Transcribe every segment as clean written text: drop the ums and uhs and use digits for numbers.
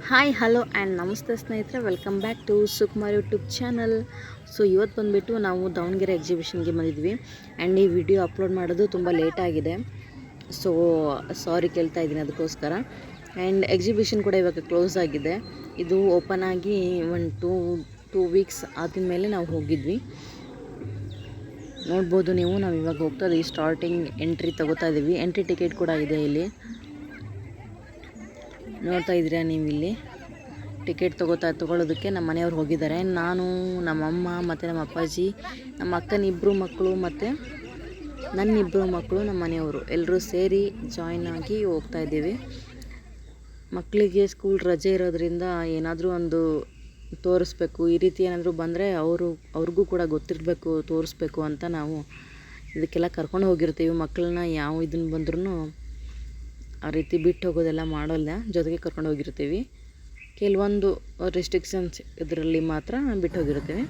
Hi hello and ನಮಸ್ತೆ ಸ್ನೇಹಿತರೆ, welcome back to Sukumar YouTube channel. So ಇವತ್ತು ಬಂದುಬಿಟ್ಟು ನಾವು ದಾವಣಗೆರೆ ಎಕ್ಸಿಬಿಷನ್ಗೆ ಬಂದಿದ್ವಿ ಆ್ಯಂಡ್ ಈ ವಿಡಿಯೋ ಅಪ್ಲೋಡ್ ಮಾಡೋದು ತುಂಬ ಲೇಟಾಗಿದೆ. ಸೊ ಸಾರಿ ಕೇಳ್ತಾ ಇದ್ದೀನಿ ಅದಕ್ಕೋಸ್ಕರ. ಆ್ಯಂಡ್ ಎಕ್ಸಿಬಿಷನ್ ಕೂಡ ಇವಾಗ ಕ್ಲೋಸ್ ಆಗಿದೆ. ಇದು ಓಪನ್ ಆಗಿ ಒಂದು ಟೂ ವೀಕ್ಸ್ ಆದಮೇಲೆ ನಾವು ಹೋಗಿದ್ವಿ. ನೋಡ್ಬೋದು ನೀವು, ನಾವು ಇವಾಗ ಹೋಗ್ತಾ ಇದ್ದೀವಿ. ಸ್ಟಾರ್ಟಿಂಗ್ ಎಂಟ್ರಿ ತಗೋತಾ ಇದ್ದೀವಿ. ಎಂಟ್ರಿ ಟಿಕೆಟ್ ಕೂಡ ಇದೆ ಇಲ್ಲಿ, ನೋಡ್ತಾ ಇದ್ದೀರಾ ನೀವು. ಇಲ್ಲಿ ಟಿಕೆಟ್ ತೊಗೊಳೋದಕ್ಕೆ ನಮ್ಮ ಮನೆಯವ್ರು ಹೋಗಿದ್ದಾರೆ. ನಾನು, ನಮ್ಮಮ್ಮ ಮತ್ತು ನಮ್ಮ ಅಪ್ಪಾಜಿ, ನಮ್ಮ ಅಕ್ಕನ ಇಬ್ಬರು ಮಕ್ಕಳು ಮತ್ತು ನನ್ನಿಬ್ಬರು ಮಕ್ಕಳು, ನಮ್ಮ ಮನೆಯವರು ಎಲ್ಲರೂ ಸೇರಿ ಜಾಯ್ನ್ ಆಗಿ ಹೋಗ್ತಾ ಇದ್ದೀವಿ. ಮಕ್ಕಳಿಗೆ ಸ್ಕೂಲ್ ರಜೆ ಇರೋದ್ರಿಂದ ಏನಾದರೂ ಒಂದು ತೋರಿಸ್ಬೇಕು, ಈ ರೀತಿ ಏನಾದರೂ ಬಂದರೆ ಅವ್ರಿಗೂ ಕೂಡ ಗೊತ್ತಿರಬೇಕು, ತೋರಿಸ್ಬೇಕು ಅಂತ ನಾವು ಇದಕ್ಕೆಲ್ಲ ಕರ್ಕೊಂಡು ಹೋಗಿರ್ತೀವಿ. ಮಕ್ಕಳನ್ನ ಯಾವ ಇದನ್ನು ಬಂದ್ರೂ ಆ ರೀತಿ ಬಿಟ್ಟು ಹೋಗೋದೆಲ್ಲ ಮಾಡೋಲ್ಲ, ಜೊತೆಗೆ ಕರ್ಕೊಂಡು ಹೋಗಿರ್ತೀವಿ. ಕೆಲವೊಂದು ರೆಸ್ಟ್ರಿಕ್ಷನ್ಸ್ ಇದರಲ್ಲಿ ಮಾತ್ರ ಬಿಟ್ಟು ಹೋಗಿರ್ತೀವಿ.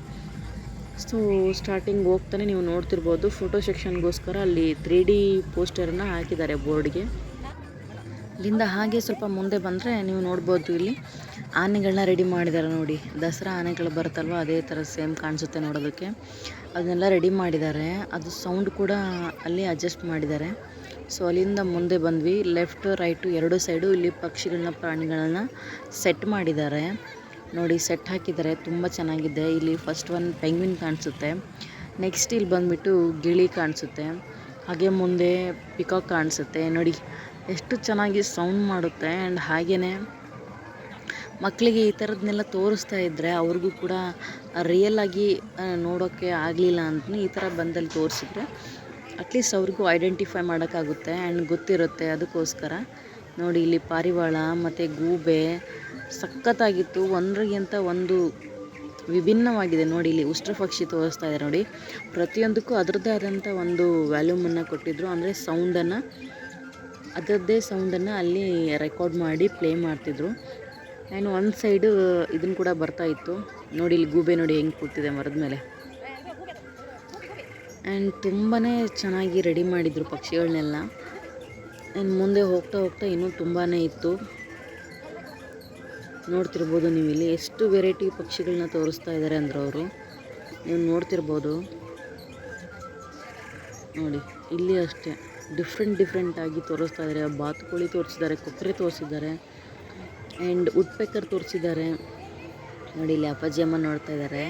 ಸೊ ಸ್ಟಾರ್ಟಿಂಗ್ ಹೋಗ್ತಾನೆ ನೀವು ನೋಡ್ತಿರ್ಬೋದು, ಫೋಟೋ ಸೆಕ್ಷನ್ಗೋಸ್ಕರ ಅಲ್ಲಿ 3D ಪೋಸ್ಟರನ್ನು ಹಾಕಿದ್ದಾರೆ ಬೋರ್ಡ್ಗೆ. ಇಲ್ಲಿಂದ ಹಾಗೆ ಸ್ವಲ್ಪ ಮುಂದೆ ಬಂದರೆ ನೀವು ನೋಡ್ಬೋದು, ಇಲ್ಲಿ ಆನೆಗಳನ್ನ ರೆಡಿ ಮಾಡಿದ್ದಾರೆ ನೋಡಿ. ದಸರಾ ಆನೆಗಳು ಬರುತ್ತಲ್ವ, ಅದೇ ಥರ ಸೇಮ್ ಕಾಣಿಸುತ್ತೆ ನೋಡೋದಕ್ಕೆ. ಅದನ್ನೆಲ್ಲ ರೆಡಿ ಮಾಡಿದ್ದಾರೆ. ಅದು ಸೌಂಡ್ ಕೂಡ ಅಲ್ಲಿ ಅಡ್ಜಸ್ಟ್ ಮಾಡಿದ್ದಾರೆ. ಸೊ ಅಲ್ಲಿಂದ ಮುಂದೆ ಬಂದ್ವಿ. ಲೆಫ್ಟ್ ರೈಟು ಎರಡು ಸೈಡು ಇಲ್ಲಿ ಪಕ್ಷಿಗಳನ್ನ, ಪ್ರಾಣಿಗಳನ್ನ ಸೆಟ್ ಮಾಡಿದ್ದಾರೆ ನೋಡಿ. ಸೆಟ್ ಹಾಕಿದ್ದಾರೆ, ತುಂಬ ಚೆನ್ನಾಗಿದೆ. ಇಲ್ಲಿ ಫಸ್ಟ್ ಒಂದು ಪೆಂಗ್ವಿನ್ ಕಾಣಿಸುತ್ತೆ. ನೆಕ್ಸ್ಟ್ ಇಲ್ಲಿ ಬಂದುಬಿಟ್ಟು ಗಿಳಿ ಕಾಣಿಸುತ್ತೆ. ಹಾಗೆ ಮುಂದೆ ಪಿಕಾಕ್ ಕಾಣಿಸುತ್ತೆ ನೋಡಿ. ಎಷ್ಟು ಚೆನ್ನಾಗಿ ಸೌಂಡ್ ಮಾಡುತ್ತೆ. ಆ್ಯಂಡ್ ಹಾಗೆಯೇ ಮಕ್ಕಳಿಗೆ ಈ ಥರದನ್ನೆಲ್ಲ ತೋರಿಸ್ತಾ ಇದ್ದರೆ ಅವ್ರಿಗೂ ಕೂಡ ರಿಯಲಾಗಿ ನೋಡೋಕ್ಕೆ ಆಗಲಿಲ್ಲ ಅಂತ ಈ ಥರ ಬಂದಲ್ಲಿ ತೋರಿಸಿದ್ರೆ ಅಟ್ಲೀಸ್ಟ್ ಅವ್ರಿಗೂ ಐಡೆಂಟಿಫೈ ಮಾಡೋಕ್ಕಾಗುತ್ತೆ ಆ್ಯಂಡ್ ಗೊತ್ತಿರುತ್ತೆ. ಅದಕ್ಕೋಸ್ಕರ ನೋಡಿ, ಇಲ್ಲಿ ಪಾರಿವಾಳ ಮತ್ತು ಗೂಬೆ ಸಖತ್ತಾಗಿತ್ತು. ಒಂದರಿಗಿಂತ ಒಂದು ವಿಭಿನ್ನವಾಗಿದೆ ನೋಡಿ. ಇಲ್ಲಿ ಉಷ್ಟ್ರ ಪಕ್ಷಿ ತೋರಿಸ್ತಾ ಇದೆ ನೋಡಿ. ಪ್ರತಿಯೊಂದಕ್ಕೂ ಅದರದ್ದೇ ಆದಂಥ ಒಂದು ವ್ಯಾಲ್ಯೂಮನ್ನು ಕೊಟ್ಟಿದ್ದರು. ಅಂದರೆ ಅದರದ್ದೇ ಸೌಂಡನ್ನು ಅಲ್ಲಿ ರೆಕಾರ್ಡ್ ಮಾಡಿ ಪ್ಲೇ ಮಾಡ್ತಿದ್ರು. ಆ್ಯಂಡ್ ಒಂದು ಸೈಡು ಇದನ್ನು ಕೂಡ ಬರ್ತಾಯಿತ್ತು ನೋಡಿ. ಇಲ್ಲಿ ಗೂಬೆ ನೋಡಿ ಹೆಂಗೆ ಕೂತಿದೆ ಮರದ ಮೇಲೆ. ಆ್ಯಂಡ್ ತುಂಬಾ ಚೆನ್ನಾಗಿ ರೆಡಿ ಮಾಡಿದರು ಪಕ್ಷಿಗಳನ್ನೆಲ್ಲ. ಆ್ಯಂಡ್ ಮುಂದೆ ಹೋಗ್ತಾ ಹೋಗ್ತಾ ಇನ್ನೂ ತುಂಬಾ ಇತ್ತು. ನೋಡ್ತಿರ್ಬೋದು ನೀವು, ಇಲ್ಲಿ ಎಷ್ಟು ವೆರೈಟಿ ಪಕ್ಷಿಗಳನ್ನ ತೋರಿಸ್ತಾ ಇದ್ದಾರೆ ಅಂದ್ರೆ ಅವರು, ನೀವು ನೋಡ್ತಿರ್ಬೋದು ನೋಡಿ. ಇಲ್ಲಿ ಅಷ್ಟೇ ಡಿಫ್ರೆಂಟಾಗಿ ತೋರಿಸ್ತಾ ಇದ್ದಾರೆ. ಬಾತುಕೋಳಿ ತೋರಿಸಿದ್ದಾರೆ, ಕೊಕ್ಕರೆ ತೋರಿಸಿದ್ದಾರೆ, ಆ್ಯಂಡ್ ವುಡ್ಪೆಕರ್ ತೋರಿಸಿದ್ದಾರೆ ನೋಡಿ. ಇಲ್ಲಿ ಅಪ್ಪಾಜಿ ಅಮ್ಮ ನೋಡ್ತಾ ಇದ್ದಾರೆ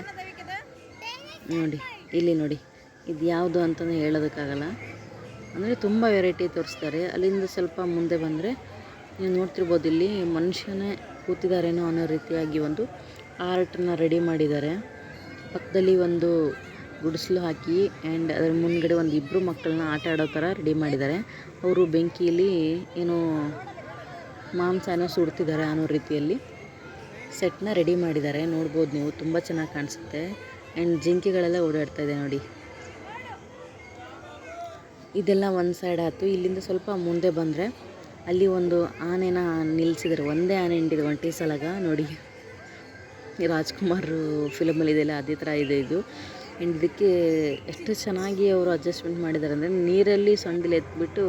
ನೋಡಿ. ಇಲ್ಲಿ ನೋಡಿ, ಇದು ಯಾವುದು ಅಂತಲೇ ಹೇಳೋದಕ್ಕಾಗಲ್ಲ, ಅಂದರೆ ತುಂಬ ವೆರೈಟಿ ತೋರಿಸ್ತಾರೆ. ಅಲ್ಲಿಂದ ಸ್ವಲ್ಪ ಮುಂದೆ ಬಂದರೆ ನೀವು ನೋಡ್ತಿರ್ಬೋದು, ಇಲ್ಲಿ ಮನುಷ್ಯನೇ ಕೂತಿದ್ದಾರೇನೋ ಅನ್ನೋ ರೀತಿಯಾಗಿ ಒಂದು ಆರ್ಟನ್ನ ರೆಡಿ ಮಾಡಿದ್ದಾರೆ. ಪಕ್ಕದಲ್ಲಿ ಒಂದು ಗುಡಿಸಲು ಹಾಕಿ ಆ್ಯಂಡ್ ಅದರ ಮುಂದ್ಗಡೆ ಒಂದು ಇಬ್ಬರು ಮಕ್ಕಳನ್ನ ಆಟ ಆಡೋ ಥರ ರೆಡಿ ಮಾಡಿದ್ದಾರೆ. ಅವರು ಬೆಂಕಿಯಲ್ಲಿ ಏನೋ ಮಾಂಸನ ಸುಡ್ತಿದ್ದಾರೆ ಅನ್ನೋ ರೀತಿಯಲ್ಲಿ ಸೆಟ್ನ ರೆಡಿ ಮಾಡಿದ್ದಾರೆ. ನೋಡ್ಬೋದು ನೀವು, ತುಂಬ ಚೆನ್ನಾಗಿ ಕಾಣಿಸುತ್ತೆ. ಆ್ಯಂಡ್ ಜಿಂಕೆಗಳೆಲ್ಲ ಓಡಾಡ್ತಾ ಇದೆ ನೋಡಿ. ಇದೆಲ್ಲ ಒಂದು ಸೈಡ್ ಆಯಿತು. ಇಲ್ಲಿಂದ ಸ್ವಲ್ಪ ಮುಂದೆ ಬಂದರೆ ಅಲ್ಲಿ ಒಂದು ಆನೆನ ನಿಲ್ಲಿಸಿದ್ದಾರೆ. ಒಂದೇ ಆನೆ ಹಿಂಡಿದೆ ಒಂಟಿ ಸಲಗ ನೋಡಿ. ರಾಜ್ಕುಮಾರ್ ಫಿಲಮಲ್ಲಿ ಇದೆಲ್ಲ ಅದೇ ಥರ ಇದೆ ಇದು. ಆ್ಯಂಡ್ ಇದಕ್ಕೆ ಎಷ್ಟು ಚೆನ್ನಾಗಿ ಅವರು ಅಡ್ಜಸ್ಟ್ಮೆಂಟ್ ಮಾಡಿದ್ದಾರೆ ಅಂದರೆ, ನೀರಲ್ಲಿ ಸೊಂಡಿಲು ಎತ್ಬಿಟ್ಟು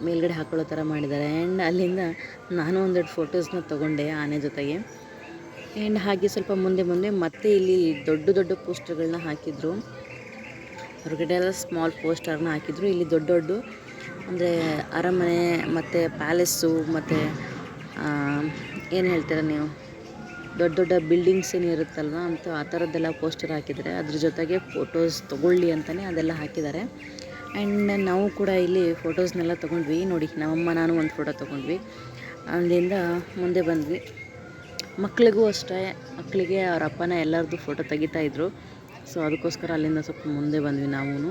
ಮೇಲ್ಗಡೆ ಹಾಕೊಳ್ಳೋ ಥರ ಮಾಡಿದ್ದಾರೆ. ಆ್ಯಂಡ್ ಅಲ್ಲಿಂದ ನಾನು ಒಂದೆರಡು ಫೋಟೋಸ್ನ ತೊಗೊಂಡೆ ಆನೆ ಜೊತೆಗೆ. ಆ್ಯಂಡ್ ಹಾಗೆ ಸ್ವಲ್ಪ ಮುಂದೆ ಮತ್ತೆ ಇಲ್ಲಿ ದೊಡ್ಡ ಪೋಸ್ಟರ್ಗಳನ್ನ ಹಾಕಿದ್ರು. ಹೊರಗಡೆ ಎಲ್ಲ ಸ್ಮಾಲ್ ಪೋಸ್ಟರ್ನ ಹಾಕಿದ್ರು. ಇಲ್ಲಿ ದೊಡ್ಡ ಅಂದರೆ ಅರಮನೆ ಮತ್ತು ಪ್ಯಾಲೇಸ್ಸು ಮತ್ತು ಏನು ಹೇಳ್ತೀರ ನೀವು, ದೊಡ್ಡ ಬಿಲ್ಡಿಂಗ್ಸ್ ಏನಿರುತ್ತಲ್ವ ಅಂತ ಆ ಥರದ್ದೆಲ್ಲ ಪೋಸ್ಟರ್ ಹಾಕಿದ್ದಾರೆ. ಅದ್ರ ಜೊತೆಗೆ ಫೋಟೋಸ್ ತೊಗೊಳ್ಳಿ ಅಂತಲೇ ಅದೆಲ್ಲ ಹಾಕಿದ್ದಾರೆ. ಆ್ಯಂಡ್ ನಾವು ಕೂಡ ಇಲ್ಲಿ ಫೋಟೋಸ್ನೆಲ್ಲ ತೊಗೊಂಡ್ವಿ ನೋಡಿ. ನಮ್ಮಮ್ಮ ನಾನು ಒಂದು ಫೋಟೋ ತೊಗೊಂಡ್ವಿ. ಅಲ್ಲಿಂದ ಮುಂದೆ ಬಂದ್ವಿ. ಮಕ್ಕಳಿಗೂ ಅಷ್ಟೇ, ಮಕ್ಕಳಿಗೆ ಅವ್ರ ಅಪ್ಪನ ಎಲ್ಲರದ್ದು ಫೋಟೋ ತೆಗಿತಾಯಿದ್ರು. ಸೊ ಅದಕ್ಕೋಸ್ಕರ ಅಲ್ಲಿಂದ ಸ್ವಲ್ಪ ಮುಂದೆ ಬಂದ್ವಿ ನಾವು.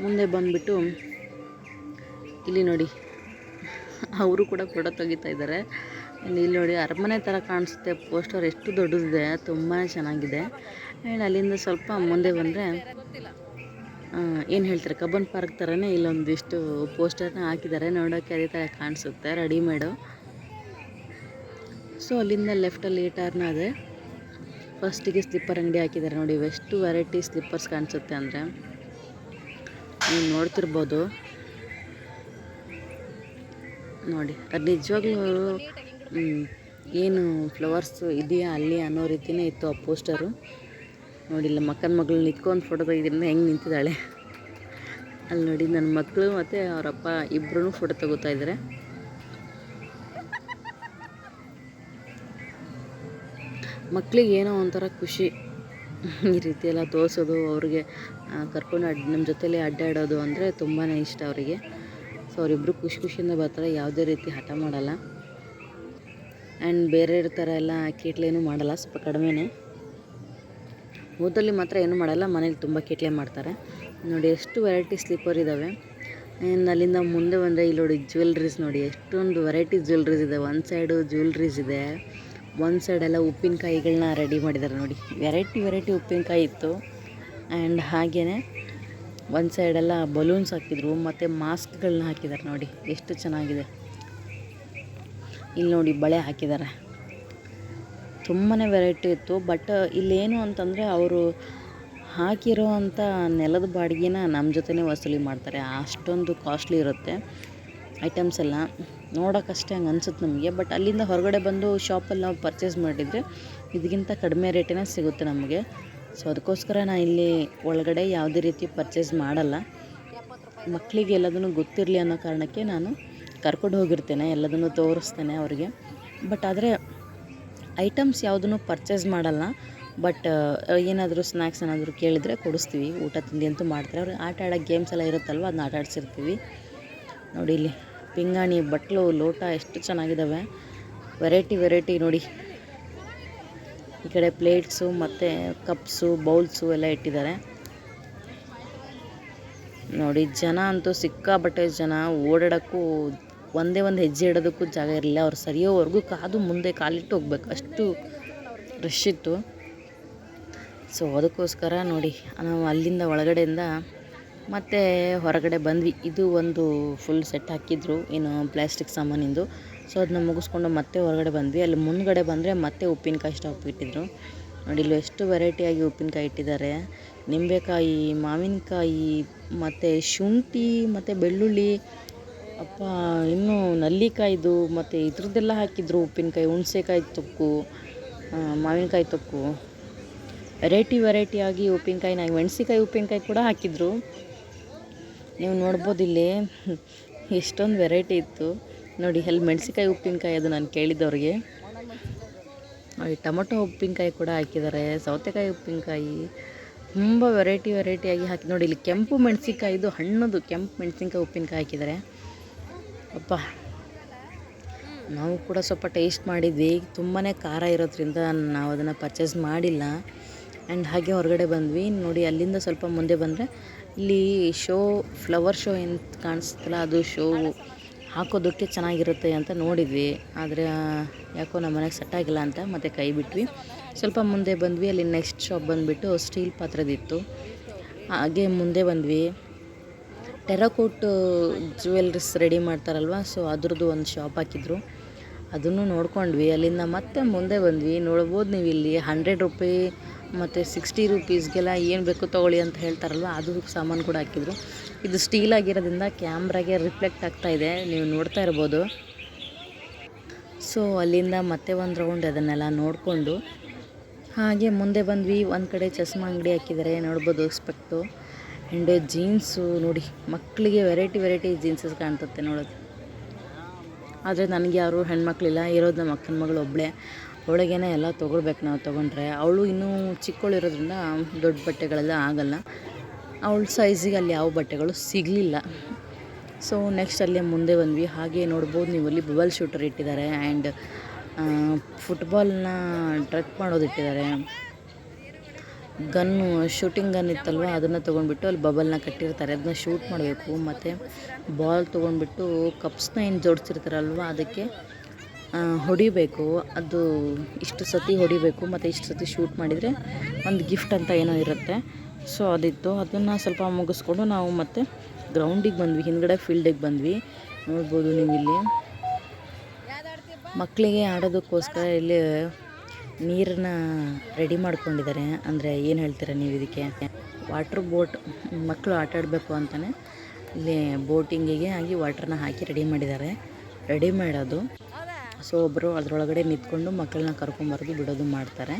ಮುಂದೆ ಬಂದುಬಿಟ್ಟು ಇಲ್ಲಿ ನೋಡಿ, ಅವರು ಕೂಡ ಫೋಟೋ ತೆಗಿತಾ ಇದ್ದಾರೆ. ಇಲ್ಲಿ ನೋಡಿ, ಅರಮನೆ ಥರ ಕಾಣಿಸುತ್ತೆ. ಪೋಸ್ಟರ್ ಎಷ್ಟು ದೊಡ್ಡದಿದೆ, ತುಂಬಾ ಚೆನ್ನಾಗಿದೆ. ಆ್ಯಂಡ್ ಅಲ್ಲಿಂದ ಸ್ವಲ್ಪ ಮುಂದೆ ಬಂದರೆ ಏನು ಹೇಳ್ತಾರೆ, ಕಬ್ಬನ್ ಪಾರ್ಕ್ ಥರನೇ ಇಲ್ಲೊಂದಿಷ್ಟು ಪೋಸ್ಟರ್ನ ಹಾಕಿದ್ದಾರೆ. ನೋಡೋಕ್ಕೆ ಅದೇ ಥರ ಕಾಣಿಸುತ್ತೆ, ರೆಡಿಮೇಡು. ಸೊ ಅಲ್ಲಿಂದ ಲೆಫ್ಟಲ್ಲಿ ಟರ್ನ್ ಅದೇ ಫಸ್ಟಿಗೆ ಸ್ಲಿಪ್ಪರ್ ಅಂಗಡಿ ಹಾಕಿದ್ದಾರೆ ನೋಡಿ. ಎಷ್ಟು ವೆರೈಟಿ ಸ್ಲಿಪ್ಪರ್ಸ್ ಕಾಣಿಸುತ್ತೆ ಅಂದರೆ ನೀವು ನೋಡ್ತಿರ್ಬೋದು ನೋಡಿ. ಅದು ನಿಜವಾಗ್ಲೂ ಏನು ಫ್ಲವರ್ಸ್ ಇದೆಯಾ ಅಲ್ಲಿ ಅನ್ನೋ ರೀತಿಯೇ ಇತ್ತು ಆ ಪೋಸ್ಟರು. ನೋಡಿಲ್ಲ ಮಕ್ಕನ ಮಗಳು ನಿಂತ್ಕೊಂಡು ಫೋಟೋ ತೆಗೆದ್ರಿಂದ ಹೆಂಗೆ ನಿಂತಿದ್ದಾಳೆ ಅಲ್ಲಿ ನೋಡಿ. ನನ್ನ ಮಕ್ಕಳು ಮತ್ತು ಅವರಪ್ಪ ಇಬ್ಬರೂ ಫೋಟೋ ತಗೋತಾ ಇದ್ದಾರೆ. ಮಕ್ಕಳಿಗೆ ಏನೋ ಒಂಥರ ಖುಷಿ ಈ ರೀತಿ ಎಲ್ಲ ತೋರಿಸೋದು, ಅವ್ರಿಗೆ ಕರ್ಕೊಂಡು ನಮ್ಮ ಜೊತೆಲೇ ಅಡ್ಡಾಡೋದು ಅಂದರೆ ತುಂಬಾ ಇಷ್ಟ ಅವರಿಗೆ. ಸೊ ಅವರಿಬ್ಬರು ಖುಷಿಯಿಂದ ಬರ್ತಾರೆ, ಯಾವುದೇ ರೀತಿ ಹಠ ಮಾಡಲ್ಲ. ಆ್ಯಂಡ್ ಬೇರೆ ಥರ ಎಲ್ಲ ಕೀಟ್ಲೇನೂ ಮಾಡಲ್ಲ, ಸ್ವಲ್ಪ ಕಡಿಮೆನೇ. ಊರಲ್ಲಿ ಮಾತ್ರ ಏನೂ ಮಾಡಲ್ಲ, ಮನೇಲಿ ತುಂಬ ಕೀಟ್ಲೆ ಮಾಡ್ತಾರೆ. ನೋಡಿ ಎಷ್ಟು ವೆರೈಟಿ ಸ್ಲೀಪರ್ ಇದ್ದಾವೆ. ಆ್ಯಂಡ್ ಅಲ್ಲಿಂದ ಮುಂದೆ ಬಂದರೆ ಇಲ್ಲಿ ನೋಡಿ ಜ್ಯುವೆಲ್ರೀಸ್ ನೋಡಿ, ಎಷ್ಟೊಂದು ವೆರೈಟಿ ಜ್ಯುವೆಲ್ರೀಸ್ ಇದೆ. ಒಂದು ಸೈಡು ಜ್ಯುವೆಲ್ರೀಸ್ ಇದೆ, ಒಂದು ಸೈಡೆಲ್ಲ ಉಪ್ಪಿನಕಾಯಿಗಳನ್ನ ರೆಡಿ ಮಾಡಿದ್ದಾರೆ ನೋಡಿ. ವೆರೈಟಿ ಉಪ್ಪಿನಕಾಯಿ ಇತ್ತು. ಆ್ಯಂಡ್ ಹಾಗೆಯೇ ಒಂದು ಸೈಡೆಲ್ಲ ಬಲೂನ್ಸ್ ಹಾಕಿದ್ರು ಮತ್ತು ಮಾಸ್ಕ್ಗಳನ್ನ ಹಾಕಿದ್ದಾರೆ ನೋಡಿ, ಎಷ್ಟು ಚೆನ್ನಾಗಿದೆ. ಇಲ್ಲಿ ನೋಡಿ ಬಳೆ ಹಾಕಿದ್ದಾರೆ, ತುಂಬಾ ವೆರೈಟಿ ಇತ್ತು. ಬಟ್ ಇಲ್ಲೇನು ಅಂತಂದರೆ ಅವರು ಹಾಕಿರೋ ಅಂಥ ನೆಲದ ಬಾಡಿಗೆನ ನಮ್ಮ ಜೊತೆನೇ ವಸೂಲಿ ಮಾಡ್ತಾರೆ. ಅಷ್ಟೊಂದು ಕಾಸ್ಟ್ಲಿ ಇರುತ್ತೆ ಐಟಮ್ಸ್ ಎಲ್ಲ. ನೋಡೋಕ್ಕಷ್ಟೇ ಹಂಗೆ ಅನ್ಸುತ್ತೆ ನಮಗೆ. ಬಟ್ ಅಲ್ಲಿಂದ ಹೊರಗಡೆ ಬಂದು ಶಾಪಲ್ಲಿ ನಾವು ಪರ್ಚೇಸ್ ಮಾಡಿದರೆ ಇದಕ್ಕಿಂತ ಕಡಿಮೆ ರೇಟಿನ ಸಿಗುತ್ತೆ ನಮಗೆ. ಸೊ ಅದಕ್ಕೋಸ್ಕರ ನಾನು ಇಲ್ಲಿ ಒಳಗಡೆ ಯಾವುದೇ ರೀತಿ ಪರ್ಚೇಸ್ ಮಾಡಲ್ಲ. ಮಕ್ಕಳಿಗೆ ಎಲ್ಲದನ್ನು ಗೊತ್ತಿರಲಿ ಅನ್ನೋ ಕಾರಣಕ್ಕೆ ನಾನು ಕರ್ಕೊಂಡು ಹೋಗಿರ್ತೇನೆ, ಎಲ್ಲದನ್ನು ತೋರಿಸ್ತೇನೆ ಅವರಿಗೆ. ಬಟ್ ಆದರೆ ಐಟಮ್ಸ್ ಯಾವುದನ್ನು ಪರ್ಚೇಸ್ ಮಾಡಲ್ಲ. ಬಟ್ ಏನಾದರೂ ಸ್ನ್ಯಾಕ್ಸ್ ಏನಾದರೂ ಕೇಳಿದರೆ ಕೊಡಿಸ್ತೀವಿ. ಊಟ ತಿಂಡಿ ಅಂತೂ ಮಾಡ್ತಾರೆ. ಅವ್ರಿಗೆ ಆಟ ಆಡೋ ಗೇಮ್ಸ್ ಎಲ್ಲ ಇರುತ್ತಲ್ವ, ಅದನ್ನ ಆಟ ಆಡಿಸಿರ್ತೀವಿ. ನೋಡಿ ಇಲ್ಲಿ ಪಿಂಗಾಣಿ, ಬಟ್ಲು, ಲೋಟ ಎಷ್ಟು ಚೆನ್ನಾಗಿದ್ದಾವೆ. ವೆರೈಟಿ ನೋಡಿ. ಈ ಕಡೆ ಪ್ಲೇಟ್ಸು ಮತ್ತು ಕಪ್ಸು, ಬೌಲ್ಸು ಎಲ್ಲ ಇಟ್ಟಿದ್ದಾರೆ ನೋಡಿ. ಜನ ಅಂತೂ ಸಿಕ್ಕಾಪಟ್ಟೆ ಜನ, ಓಡಾಡೋಕ್ಕೂ ಒಂದೇ ಒಂದು ಹೆಜ್ಜೆ ಇಡೋದಕ್ಕೂ ಜಾಗ ಇರಲಿಲ್ಲ. ಅವ್ರು ಸರಿಯೋವರೆಗೂ ಕಾದು ಮುಂದೆ ಕಾಲಿಟ್ಟು ಹೋಗ್ಬೇಕು, ಅಷ್ಟು ರಶ್ ಇತ್ತು. ಸೊ ಅದಕ್ಕೋಸ್ಕರ ನೋಡಿ ನಾವು ಅಲ್ಲಿಂದ ಒಳಗಡೆಯಿಂದ ಮತ್ತು ಹೊರಗಡೆ ಬಂದ್ವಿ. ಇದು ಒಂದು ಫುಲ್ ಸೆಟ್ ಹಾಕಿದ್ರು, ಏನು ಪ್ಲಾಸ್ಟಿಕ್ ಸಾಮಾನಿಂದು. ಸೊ ಅದನ್ನ ಮುಗಿಸ್ಕೊಂಡು ಮತ್ತೆ ಹೊರಗಡೆ ಬಂದ್ವಿ. ಅಲ್ಲಿ ಮುಂದ್ಗಡೆ ಬಂದರೆ ಮತ್ತೆ ಉಪ್ಪಿನಕಾಯಿ ಸ್ಟಾಪ್ ಇಟ್ಟಿದ್ರು ನೋಡಿ. ಇಲ್ಲಿ ಎಷ್ಟು ವೆರೈಟಿಯಾಗಿ ಉಪ್ಪಿನಕಾಯಿ ಇಟ್ಟಿದ್ದಾರೆ. ನಿಂಬೆಕಾಯಿ, ಮಾವಿನಕಾಯಿ ಮತ್ತು ಶುಂಠಿ ಮತ್ತು ಬೆಳ್ಳುಳ್ಳಿ, ಅಪ್ಪ ಇನ್ನೂ ನಲ್ಲಿಕಾಯ್ದು ಮತ್ತು ಇದ್ರದ್ದೆಲ್ಲ ಹಾಕಿದ್ರು. ಉಪ್ಪಿನಕಾಯಿ, ಹುಣಸೆಕಾಯಿ ತೊಕ್ಕು, ಮಾವಿನಕಾಯಿ ತೊಕ್ಕು, ವೆರೈಟಿಯಾಗಿ ಉಪ್ಪಿನಕಾಯಿ. ನಾವು ಮೆಣಸಿಕಾಯಿ ಉಪ್ಪಿನಕಾಯಿ ಕೂಡ ಹಾಕಿದ್ರು. ನೀವು ನೋಡ್ಬೋದು ಇಲ್ಲಿ ಎಷ್ಟೊಂದು ವೆರೈಟಿ ಇತ್ತು ನೋಡಿ. ಅಲ್ಲಿ ಮೆಣಸಿಕಾಯಿ ಉಪ್ಪಿನಕಾಯಿ ಅದು ನಾನು ಕೇಳಿದ್ದವ್ರಿಗೆ. ಟೊಮೊಟೊ ಉಪ್ಪಿನಕಾಯಿ ಕೂಡ ಹಾಕಿದ್ದಾರೆ, ಸೌತೆಕಾಯಿ ಉಪ್ಪಿನಕಾಯಿ, ತುಂಬ ವೆರೈಟಿಯಾಗಿ ಹಾಕಿ ನೋಡಿ. ಇಲ್ಲಿ ಕೆಂಪು ಮೆಣಸಿಕಾಯಿದು ಹಣ್ಣದು ಕೆಂಪು ಮೆಣಸಿನ್ಕಾಯಿ ಉಪ್ಪಿನಕಾಯಿ ಹಾಕಿದ್ದಾರೆ. ಅಪ್ಪ ನಾವು ಕೂಡ ಸ್ವಲ್ಪ ಟೇಸ್ಟ್ ಮಾಡಿದ್ವಿ. ತುಂಬಾ ಖಾರ ಇರೋದ್ರಿಂದ ನಾವು ಅದನ್ನು ಪರ್ಚೇಸ್ ಮಾಡಿಲ್ಲ. ಆ್ಯಂಡ್ ಹಾಗೆ ಹೊರಗಡೆ ಬಂದ್ವಿ ನೋಡಿ. ಅಲ್ಲಿಂದ ಸ್ವಲ್ಪ ಮುಂದೆ ಬಂದರೆ ಇಲ್ಲಿ ಫ್ಲವರ್ ಶೋ ಏನು ಕಾಣಿಸ್ತಲ್ಲ, ಅದು ಶೋ ಹಾಕೋದಕ್ಕೆ ಚೆನ್ನಾಗಿರುತ್ತೆ ಅಂತ ನೋಡಿದ್ವಿ. ಆದರೆ ಯಾಕೋ ನಮ್ಮ ಮನೆಗೆ ಸೆಟ್ ಆಗಿಲ್ಲ ಅಂತ ಮತ್ತೆ ಕೈ ಬಿಟ್ವಿ. ಸ್ವಲ್ಪ ಮುಂದೆ ಬಂದ್ವಿ. ಅಲ್ಲಿ ನೆಕ್ಸ್ಟ್ ಶಾಪ್ ಬಂದುಬಿಟ್ಟು ಸ್ಟೀಲ್ ಪಾತ್ರದಿತ್ತು. ಹಾಗೆ ಮುಂದೆ ಬಂದ್ವಿ. ಟೆರಾಕೋಟ್ ಜ್ಯುವೆಲ್ರೀಸ್ ರೆಡಿ ಮಾಡ್ತಾರಲ್ವ, ಸೊ ಅದ್ರದ್ದು ಒಂದು ಶಾಪ್ ಹಾಕಿದ್ರು, ಅದನ್ನು ನೋಡ್ಕೊಂಡ್ವಿ. ಅಲ್ಲಿಂದ ಮತ್ತೆ ಮುಂದೆ ಬಂದ್ವಿ. ನೋಡ್ಬೋದು ನೀವು ಇಲ್ಲಿ 100 ರೂಪಾಯಿ ಮತ್ತು 60 ರೂಪೀಸ್ಗೆಲ್ಲ ಏನು ಬೇಕು ತೊಗೊಳ್ಳಿ ಅಂತ ಹೇಳ್ತಾರಲ್ವ, ಅದು ಸಾಮಾನು ಕೂಡ ಹಾಕಿದ್ರು. ಇದು ಸ್ಟೀಲ್ ಆಗಿರೋದ್ರಿಂದ ಕ್ಯಾಮ್ರಾಗೆ ರಿಫ್ಲೆಕ್ಟ್ ಆಗ್ತಾ ಇದೆ, ನೀವು ನೋಡ್ತಾ ಇರ್ಬೋದು. ಸೊ ಅಲ್ಲಿಂದ ಮತ್ತೆ ಒಂದು ರೌಂಡ್ ಅದನ್ನೆಲ್ಲ ನೋಡಿಕೊಂಡು ಹಾಗೆ ಮುಂದೆ ಬಂದ್ವಿ. ಒಂದು ಕಡೆ ಚಸ್ಮಾ ಅಂಗಡಿ ಹಾಕಿದ್ದಾರೆ, ನೋಡ್ಬೋದು ಸ್ಪೆಕ್ಟು. ಆ್ಯಂಡ್ ಜೀನ್ಸು ನೋಡಿ, ಮಕ್ಕಳಿಗೆ ವೆರೈಟಿ ಜೀನ್ಸಸ್ ಕಾಣ್ತತ್ತೆ ನೋಡೋದು. ಆದರೆ ನನಗೆ ಯಾರು ಹೆಣ್ಮಕ್ಳಿಲ್ಲ, ಇರೋದು ನಮ್ಮ ಅಕ್ಕನ ಮಗಳು ಒಬ್ಬಳೇ. ಅವಳಿಗೇನೆ ಎಲ್ಲ ತೊಗೊಳ್ಬೇಕು ನಾವು ತೊಗೊಂಡ್ರೆ. ಅವಳು ಇನ್ನೂ ಚಿಕ್ಕವಳಿರೋದ್ರಿಂದ ದೊಡ್ಡ ಬಟ್ಟೆಗಳೆಲ್ಲ ಆಗಲ್ಲ. ಅವಳ ಸೈಜಿಗೆ ಅಲ್ಲಿ ಯಾವ ಬಟ್ಟೆಗಳು ಸಿಗಲಿಲ್ಲ. ಸೊ ನೆಕ್ಸ್ಟ್ ಅಲ್ಲೇ ಮುಂದೆ ಬಂದ್ವಿ. ಹಾಗೆ ನೋಡ್ಬೋದು ನೀವು ಅಲ್ಲಿ ಬಬಲ್ ಶೂಟರ್ ಇಟ್ಟಿದ್ದಾರೆ. ಆ್ಯಂಡ್ ಫುಟ್ಬಾಲ್ನ ಟ್ರಕ್ ಮಾಡೋದಿಟ್ಟಿದ್ದಾರೆ. ಗನ್ನು, ಶೂಟಿಂಗ್ ಗನ್ ಇತ್ತಲ್ವ, ಅದನ್ನು ತೊಗೊಂಡ್ಬಿಟ್ಟು ಅಲ್ಲಿ ಬಬಲ್ನ ಕಟ್ಟಿರ್ತಾರೆ, ಅದನ್ನ ಶೂಟ್ ಮಾಡಬೇಕು. ಮತ್ತು ಬಾಲ್ ತೊಗೊಂಡ್ಬಿಟ್ಟು ಕಪ್ಸ್ನ ಏನು ಜೋಡಿಸಿರ್ತಾರಲ್ವ, ಅದಕ್ಕೆ ಹೊಡಿಬೇಕು. ಅದು ಇಷ್ಟು ಸತಿ ಹೊಡಿಬೇಕು ಮತ್ತು ಇಷ್ಟು ಸತಿ ಶೂಟ್ ಮಾಡಿದರೆ ಒಂದು ಗಿಫ್ಟ್ ಅಂತ ಏನೋ ಇರುತ್ತೆ. ಸೊ ಅದಿತ್ತು. ಅದನ್ನು ಸ್ವಲ್ಪ ಮುಗಿಸ್ಕೊಂಡು ನಾವು ಮತ್ತೆ ಗ್ರೌಂಡಿಗೆ ಬಂದ್ವಿ, ಹಿಂದ್ಗಡೆ ಫೀಲ್ಡಿಗೆ ಬಂದ್ವಿ. ನೋಡ್ಬೋದು ನೀವು ಇಲ್ಲಿ ಮಕ್ಕಳಿಗೆ ಆಡೋದಕ್ಕೋಸ್ಕರ ಇಲ್ಲಿ ನೀರನ್ನ ರೆಡಿ ಮಾಡ್ಕೊಂಡಿದ್ದಾರೆ. ಅಂದರೆ ಏನು ಹೇಳ್ತೀರಾ ನೀವು ಇದಕ್ಕೆ? ವಾಟ್ರ್ ಬೋಟ್, ಮಕ್ಕಳು ಆಟ ಆಡಬೇಕು ಅಂತಲೇ ಇಲ್ಲಿ ಬೋಟಿಂಗಿಗೆ ಆಗಿ ವಾಟ್ರನ್ನ ಹಾಕಿ ರೆಡಿ ಮಾಡಿದ್ದಾರೆ. ರೆಡಿ ಮಾಡೋದು ಸೊ ಒಬ್ಬರು ಅದರೊಳಗಡೆ ನಿಂತ್ಕೊಂಡು ಮಕ್ಕಳನ್ನ ಕರ್ಕೊಂಬರೋದು ಬಿಡೋದು ಮಾಡ್ತಾರೆ.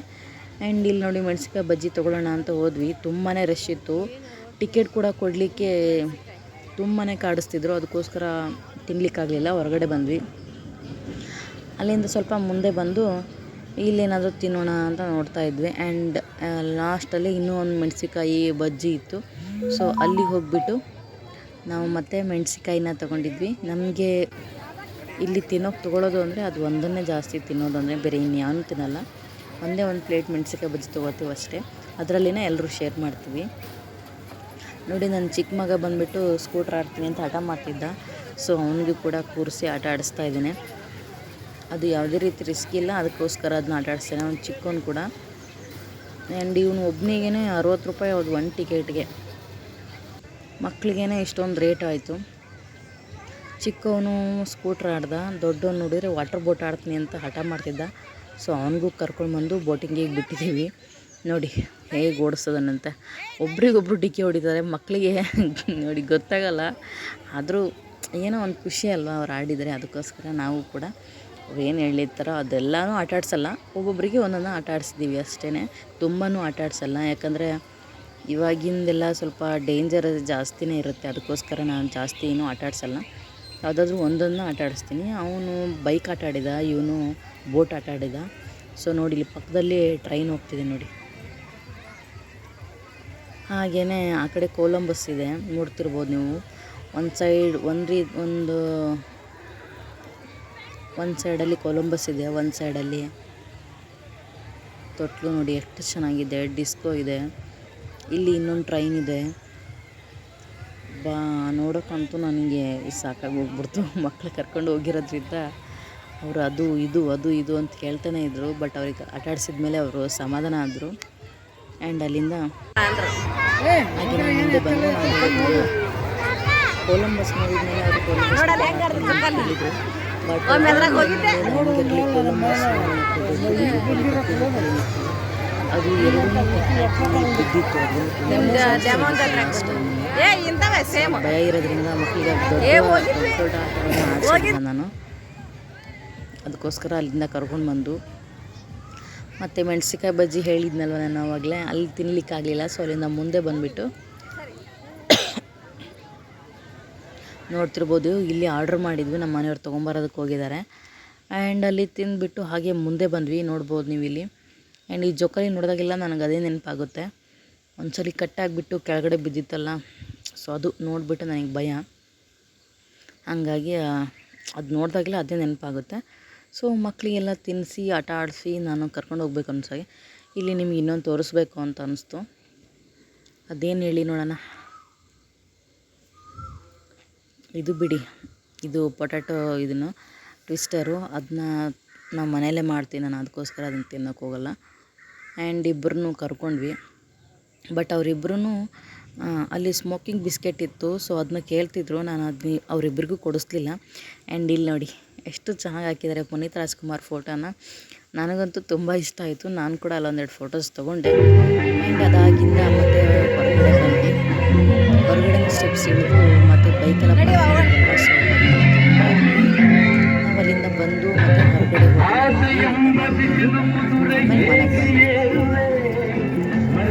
ಆ್ಯಂಡ್ ಇಲ್ಲಿ ನೋಡಿ ಮೆಣಸಿನ್ಕಾಯಿ ಬಜ್ಜಿ ತೊಗೊಳ್ಳೋಣ ಅಂತ ಹೋದ್ವಿ. ತುಂಬಾ ರಶ್ ಇತ್ತು. ಟಿಕೆಟ್ ಕೂಡ ಕೊಡಲಿಕ್ಕೆ ತುಂಬಾ ಕಾಡಿಸ್ತಿದ್ರು. ಅದಕ್ಕೋಸ್ಕರ ತಿನ್ನಲಿಕ್ಕಾಗಲಿಲ್ಲ, ಹೊರಗಡೆ ಬಂದ್ವಿ. ಅಲ್ಲಿಂದ ಸ್ವಲ್ಪ ಮುಂದೆ ಬಂದು ಇಲ್ಲೇನಾದರೂ ತಿನ್ನೋಣ ಅಂತ ನೋಡ್ತಾ ಇದ್ವಿ. ಆ್ಯಂಡ್ ಲಾಸ್ಟಲ್ಲಿ ಇನ್ನೂ ಒಂದು ಮೆಣಸಿನ್ಕಾಯಿ ಬಜ್ಜಿ ಇತ್ತು. ಸೊ ಅಲ್ಲಿಗೆ ಹೋಗಿಬಿಟ್ಟು ನಾವು ಮತ್ತೆ ಮೆಣಸಿನ್ಕಾಯಿನ ತೊಗೊಂಡಿದ್ವಿ. ನಮಗೆ ಇಲ್ಲಿ ತಿನ್ನೋಕೆ ತೊಗೊಳ್ಳೋದು ಅಂದರೆ ಅದು ಒಂದನ್ನೇ ಜಾಸ್ತಿ ತಿನ್ನೋದು, ಅಂದರೆ ಬೇರೆ ಇನ್ಯಾವೂ ತಿನ್ನಲ್ಲ. ಒಂದೇ ಒಂದು ಪ್ಲೇಟ್ ಮೆಣಸಿನ್ಕಾಯಿ ಬಜ್ಜಿ ತೊಗೋತೀವಿ ಅಷ್ಟೇ. ಅದರಲ್ಲಿನೇ ಎಲ್ಲರೂ ಶೇರ್ ಮಾಡ್ತೀವಿ. ನೋಡಿ ನನ್ನ ಚಿಕ್ಕ ಮಗ ಬಂದುಬಿಟ್ಟು ಸ್ಕೂಟ್ರ್ ಆಡ್ತೀನಿ ಅಂತ ಹಠ ಮಾಡ್ತಿದ್ದ. ಸೊ ಅವನಿಗೂ ಕೂಡ ಕೂರಿಸಿ ಆಟ ಆಡಿಸ್ತಾ ಇದ್ದೀನಿ. ಅದು ಯಾವುದೇ ರೀತಿ ರಿಸ್ಕ್ ಇಲ್ಲ, ಅದಕ್ಕೋಸ್ಕರ ಅದನ್ನ ಆಟ ಆಡಿಸ್ತೇನೆ. ಅವ್ನು ಚಿಕ್ಕವನು ಕೂಡ. ಆ್ಯಂಡ್ ಇವನು ಒಬ್ಬನಿಗೇ 60 ರೂಪಾಯಿ ಅದು ಒಂದು ಟಿಕೆಟ್ಗೆ. ಮಕ್ಕಳಿಗೇ ಇಷ್ಟೊಂದು ರೇಟ್ ಆಯಿತು. ಚಿಕ್ಕವನು ಸ್ಕೂಟ್ರ್ ಆಡ್ದ, ದೊಡ್ಡವನು ನೋಡಿದರೆ ವಾಟರ್ ಬೋಟ್ ಆಡ್ತೀನಿ ಅಂತ ಹಠ ಮಾಡ್ತಿದ್ದ. ಸೊ ಅವನಿಗೂ ಕರ್ಕೊಂಡ್ಬಂದು ಬೋಟಿಂಗಿಗೆ ಬಿಟ್ಟಿದ್ದೀವಿ. ನೋಡಿ ಹೇಗೆ ಓಡಿಸೋದನ್ನಂತೆ. ಒಬ್ರಿಗೊಬ್ರು ಡಿಕ್ಕಿ ಹೊಡಿತಾರೆ. ಮಕ್ಕಳಿಗೆ ನೋಡಿ ಗೊತ್ತಾಗಲ್ಲ, ಆದರೂ ಏನೋ ಒಂದು ಖುಷಿ ಅಲ್ವಾ ಅವ್ರು ಆಡಿದರೆ. ಅದಕ್ಕೋಸ್ಕರ ನಾವು ಕೂಡ ಅವ್ರು ಏನು ಹೇಳಿರ್ತಾರೋ ಅದೆಲ್ಲನೂ ಆಟ ಆಡಿಸಲ್ಲ, ಒಬ್ಬೊಬ್ಬರಿಗೆ ಒಂದೊಂದು ಆಟ ಆಡಿಸಿದ್ದೀವಿ ಅಷ್ಟೇ. ತುಂಬಾ ಆಟ ಆಡಿಸಲ್ಲ, ಯಾಕಂದರೆ ಇವಾಗಿಂದೆಲ್ಲ ಸ್ವಲ್ಪ ಡೇಂಜರ್ ಜಾಸ್ತಿನೇ ಇರುತ್ತೆ. ಅದಕ್ಕೋಸ್ಕರ ನಾನು ಜಾಸ್ತಿ ಏನೂ ಆಟ ಆಡಿಸಲ್ಲ, ಯಾವುದಾದ್ರೂ ಒಂದೊಂದನ್ನ ಆಟ ಆಡಿಸ್ತೀನಿ. ಅವನು ಬೈಕ್ ಆಟ ಆಡಿದ, ಇವನು ಬೋಟ್ ಆಟ ಆಡಿದ. ಸೊ ನೋಡಿ ಇಲ್ಲಿ ಪಕ್ಕದಲ್ಲಿ ಟ್ರೈನ್ ಹೋಗ್ತಿದೆ ನೋಡಿ. ಹಾಗೆಯೇ ಆ ಕಡೆ ಕೊಲಂಬಸ್ ಇದೆ, ನೋಡ್ತಿರ್ಬೋದು ನೀವು. ಒಂದು ಸೈಡಲ್ಲಿ ಕೊಲಂಬಸ್ ಇದೆ, ಒಂದು ಸೈಡಲ್ಲಿ ತೊಟ್ಲು ನೋಡಿ ಎಷ್ಟು ಚೆನ್ನಾಗಿದೆ. ಡಿಸ್ಕೋ ಇದೆ, ಇಲ್ಲಿ ಇನ್ನೊಂದು ಟ್ರೈನ್ ಇದೆ. ನೋಡೋಕ್ಕಂತೂ ನನಗೆ ಸಾಕಾಗಿ ಹೋಗ್ಬಿಡ್ತು. ಮಕ್ಕಳು ಕರ್ಕೊಂಡು ಹೋಗಿರೋದ್ರಿಂದ ಅವರು ಅದು ಇದು ಅಂತ ಕೇಳ್ತಾನೆ ಇದ್ದರು. ಬಟ್ ಅವ್ರಿಗೆ ಆಟ ಆಡಿಸಿದ ಮೇಲೆ ಅವರು ಸಮಾಧಾನ ಆದರು. ಆ್ಯಂಡ್ ಅಲ್ಲಿಂದ ಹಾಗೆ ಮುಂದೆ ಬಂದು ನಾವು ಕೊಲಂಬಸ್ ನೋಡಿದ್ಮೇಲೆ ಅವರು ಕೊಲಂಬಸ್ ಹೇಳಿದರು. ಬಟ್ ಅದು ಭಯ ಇರೋದ್ರಿಂದ ಮಕ್ಕಳಿಗೆ ದೊಡ್ಡ ಆಟವನ್ನು ನಾನು ಅದಕ್ಕೋಸ್ಕರ ಅಲ್ಲಿಂದ ಕರ್ಕೊಂಡು ಬಂದು. ಮತ್ತು ಮೆಣಸಿನ್ಕಾಯಿ ಬಜ್ಜಿ ಹೇಳಿದ್ನಲ್ವ ನಾನು ಆವಾಗಲೇ, ಅಲ್ಲಿ ತಿನ್ನಲಿಕ್ಕಾಗಲಿಲ್ಲ. ಸೊ ಅಲ್ಲಿಂದ ಮುಂದೆ ಬಂದುಬಿಟ್ಟು ನೋಡ್ತಿರ್ಬೋದು, ಇಲ್ಲಿ ಆರ್ಡ್ರ್ ಮಾಡಿದ್ವಿ, ನಮ್ಮ ಮನೆಯವ್ರು ತೊಗೊಂಬರೋದಕ್ಕೆ ಹೋಗಿದ್ದಾರೆ. ಆ್ಯಂಡ್ ಅಲ್ಲಿ ತಿಂದುಬಿಟ್ಟು ಹಾಗೆ ಮುಂದೆ ಬಂದ್ವಿ, ನೋಡ್ಬೋದು ನೀವು ಇಲ್ಲಿ. ಆ್ಯಂಡ್ ಈ ಜೋಕಾಲಿ ನೋಡಿದಾಗೆಲ್ಲ ನನಗೆ ಅದೇ ನೆನಪಾಗುತ್ತೆ. ಒಂದ್ಸಲಿ ಕಟ್ಟಾಗಿಬಿಟ್ಟು ಕೆಳಗಡೆ ಬಿದ್ದಿತ್ತಲ್ಲ, ಸೊ ಅದು ನೋಡಿಬಿಟ್ಟು ನನಗೆ ಭಯ. ಹಂಗಾಗಿ ಅದು ನೋಡಿದಾಗೆಲ್ಲ ಅದೇ ನೆನಪಾಗುತ್ತೆ. ಸೊ ಮಕ್ಕಳಿಗೆಲ್ಲ ತಿನ್ನಿಸಿ ಆಟ ಆಡಿಸಿ ನಾನು ಕರ್ಕೊಂಡು ಹೋಗ್ಬೇಕು ಅನ್ಸಾಗೆ ಇಲ್ಲಿ ನಿಮ್ಗೆ ಇನ್ನೊಂದು ತೋರಿಸ್ಬೇಕು ಅಂತ ಅನ್ನಿಸ್ತು. ಅದೇನು ಹೇಳಿ ನೋಡೋಣ. ಇದು ಬಿಡಿ, ಇದು ಪೊಟ್ಯಾಟೊ ಇದನ್ನು ಟ್ವಿಸ್ಟರು, ಅದನ್ನ ನಾವು ಮನೆಯಲ್ಲೇ ಮಾಡ್ತೀನಿ ನಾನು, ಅದಕ್ಕೋಸ್ಕರ ಅದನ್ನು ತಿನ್ನೋಕೆ ಹೋಗಲ್ಲ. ಆ್ಯಂಡ್ ಇಬ್ಬರನ್ನೂ ಕರ್ಕೊಂಡ್ವಿ. ಬಟ್ ಅವರಿಬ್ಬರೂ ಅಲ್ಲಿ ಸ್ಮೋಕಿಂಗ್ ಬಿಸ್ಕೆಟ್ ಇತ್ತು. ಸೊ ಅದನ್ನ ಕೇಳ್ತಿದ್ರು, ನಾನು ಅದನ್ನ ಅವರಿಬ್ಬರಿಗೂ ಕೊಡಿಸ್ಲಿಲ್ಲ. ಆ್ಯಂಡ್ ಇಲ್ಲಿ ನೋಡಿ ಎಷ್ಟು ಚೆನ್ನಾಗಿ ಹಾಕಿದ್ದಾರೆ ಪುನೀತ್ ರಾಜ್ಕುಮಾರ್ ಫೋಟೋನ. ನನಗಂತೂ ತುಂಬ ಇಷ್ಟ ಆಯಿತು. ನಾನು ಕೂಡ ಅಲ್ಲೊಂದೆರಡು ಫೋಟೋಸ್ ತೊಗೊಂಡೆ. ಆ್ಯಂಡ್ ಅದಾಗಿಂದ ಮತ್ತೆ ಹೊರಗಡೆ ಬಂದು ಹೊರಗಡೆ ಸ್ಟೆಪ್ಸ್ ಇಳಿದು ಮತ್ತು ಬೈಕೆಲ್ಲ ಸೊ ನಾವು ಅಲ್ಲಿಂದ ಬಂದು ಮತ್ತು ಹೊರಗಡೆ ಹೋಗಿ ಆಮೇಲೆ ಮನೆಗೆ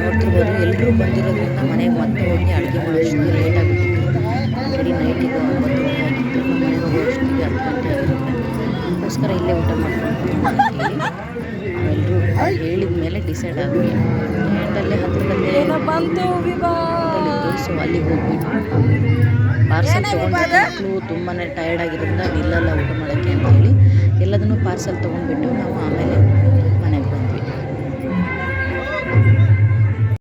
ನೋಡ್ತಿರ್ಬೋದು. ಎಲ್ಲರೂ ಬಂದಿರೋದ್ರಿಂದ ಮನೆಗೆ ಮತ್ತೆ ಹೋಗಿ ಅಡುಗೆ ಮಾಡೋಷ್ಟು ಲೇಟ್ ಆಗಿಬಿಟ್ಟಿತ್ತು. ಸರಿ ನೈಟಿಗೆ 9 ಗಂಟೆ ಆಗಿತ್ತು. ನಮ್ಮ ಮನೆಗೆ ಹೋಗೋಷ್ಟೊತ್ತಿಗೆ 10 ಗಂಟೆ ಆಗಿರುತ್ತೆ. ಅದಕ್ಕೋಸ್ಕರ ಇಲ್ಲೇ ಊಟ ಮಾಡ್ಕೊಂಡು ಎಲ್ಲರೂ ಹೇಳಿದ ಮೇಲೆ ಡಿಸೈಡ್ ಆದ್ವಿ. ಆ್ಯಂಡ್ ಅಲ್ಲೇ ಹತ್ತಿರದಲ್ಲೇ ಹೋಟೆಲಿತ್ತು. ಸೊ ಅಲ್ಲಿಗೆ ಹೋಗ್ಬಿಟ್ಟು ಪಾರ್ಸಲ್ ತೊಗೊಂಡು ಮಕ್ಕಳು ತುಂಬಾ ಟಯರ್ಡ್ ಆಗಿರೋದ್ರಿಂದ ನಿಲ್ಲಲ್ಲ ಊಟ ಮಾಡೋಕ್ಕೆ ಅಂತ ಹೇಳಿ ಎಲ್ಲದನ್ನೂ ಪಾರ್ಸಲ್ ತೊಗೊಂಡ್ಬಿಟ್ಟು ನಾವು ಆಮೇಲೆ